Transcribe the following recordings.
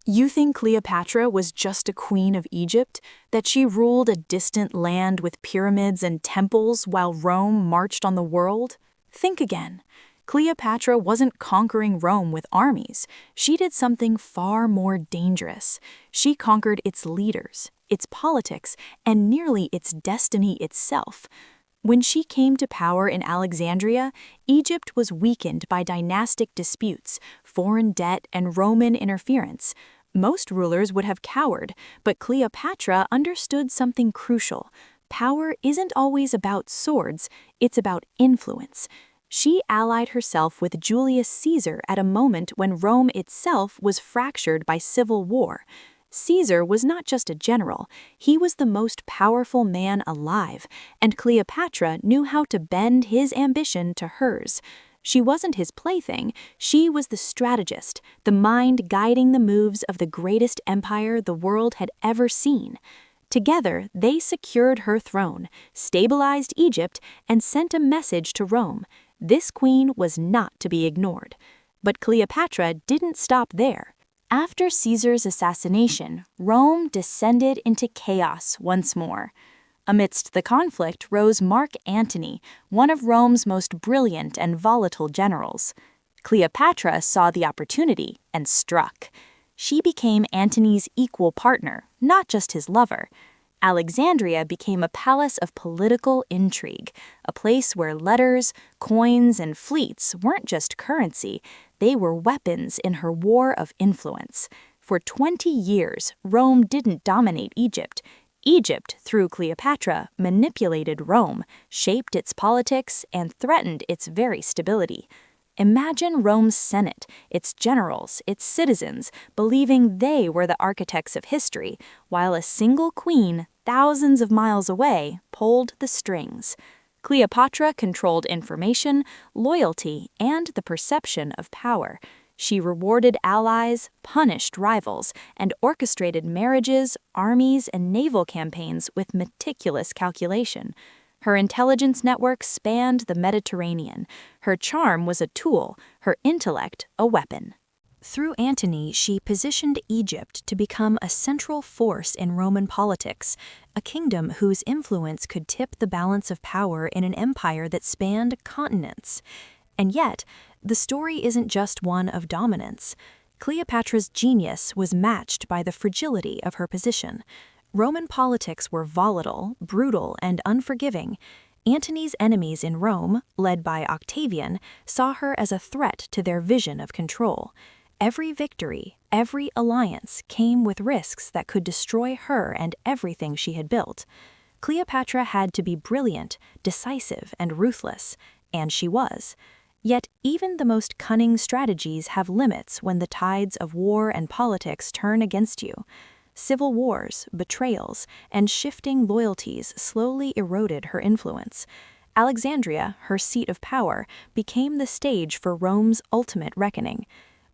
You think Cleopatra was just a queen of Egypt? That she ruled a distant land with pyramids and temples while Rome marched on the world? Think again. Cleopatra wasn't conquering Rome with armies. She did something far more dangerous. She conquered its leaders, its politics, and nearly its destiny itself. When she came to power in Alexandria, Egypt was weakened by dynastic disputes, foreign debt, and Roman interference. Most rulers would have cowered, but Cleopatra understood something crucial. Power isn't always about swords, it's about influence. She allied herself with Julius Caesar at a moment when Rome itself was fractured by civil war. Caesar was not just a general, he was the most powerful man alive, and Cleopatra knew how to bend his ambition to hers. She wasn't his plaything, she was the strategist, the mind guiding the moves of the greatest empire the world had ever seen. Together, they secured her throne, stabilized Egypt, and sent a message to Rome. This queen was not to be ignored. But Cleopatra didn't stop there. After Caesar's assassination, Rome descended into chaos once more. Amidst the conflict rose Mark Antony, one of Rome's most brilliant and volatile generals. Cleopatra saw the opportunity and struck. She became Antony's equal partner, not just his lover. Alexandria became a palace of political intrigue, a place where letters, coins, and fleets weren't just currency, they were weapons in her war of influence. For 20 years, Rome didn't dominate Egypt. Egypt, through Cleopatra, manipulated Rome, shaped its politics, and threatened its very stability. Imagine Rome's Senate, its generals, its citizens, believing they were the architects of history, while a single queen, thousands of miles away, pulled the strings. Cleopatra controlled information, loyalty, and the perception of power. She rewarded allies, punished rivals, and orchestrated marriages, armies, and naval campaigns with meticulous calculation. Her intelligence network spanned the Mediterranean. Her charm was a tool, her intellect a weapon. Through Antony, she positioned Egypt to become a central force in Roman politics, a kingdom whose influence could tip the balance of power in an empire that spanned continents. And yet, the story isn't just one of dominance. Cleopatra's genius was matched by the fragility of her position. Roman politics were volatile, brutal, and unforgiving. Antony's enemies in Rome, led by Octavian, saw her as a threat to their vision of control. Every victory, every alliance came with risks that could destroy her and everything she had built. Cleopatra had to be brilliant, decisive, and ruthless, and she was. Yet even the most cunning strategies have limits when the tides of war and politics turn against you. Civil wars, betrayals, and shifting loyalties slowly eroded her influence. Alexandria, her seat of power, became the stage for Rome's ultimate reckoning.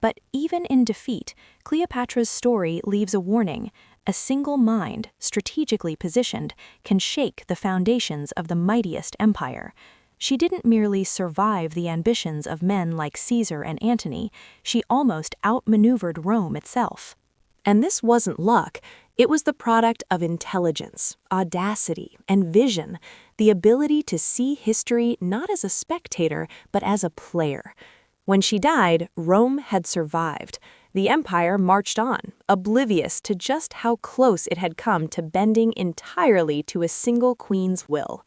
But even in defeat, Cleopatra's story leaves a warning. A single mind, strategically positioned, can shake the foundations of the mightiest empire. She didn't merely survive the ambitions of men like Caesar and Antony, she almost outmaneuvered Rome itself. And this wasn't luck, it was the product of intelligence, audacity, and vision, the ability to see history not as a spectator, but as a player. When she died, Rome had survived. The empire marched on, oblivious to just how close it had come to bending entirely to a single queen's will.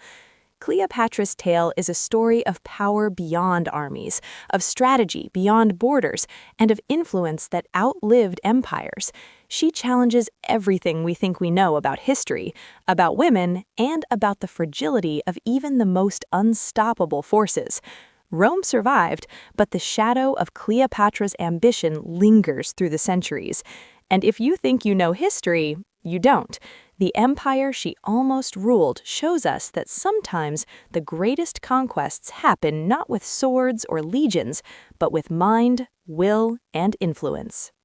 Cleopatra's tale is a story of power beyond armies, of strategy beyond borders, and of influence that outlived empires. She challenges everything we think we know about history, about women, and about the fragility of even the most unstoppable forces. Rome survived, but the shadow of Cleopatra's ambition lingers through the centuries. And if you think you know history, you don't. The empire she almost ruled shows us that sometimes the greatest conquests happen not with swords or legions, but with mind, will, and influence.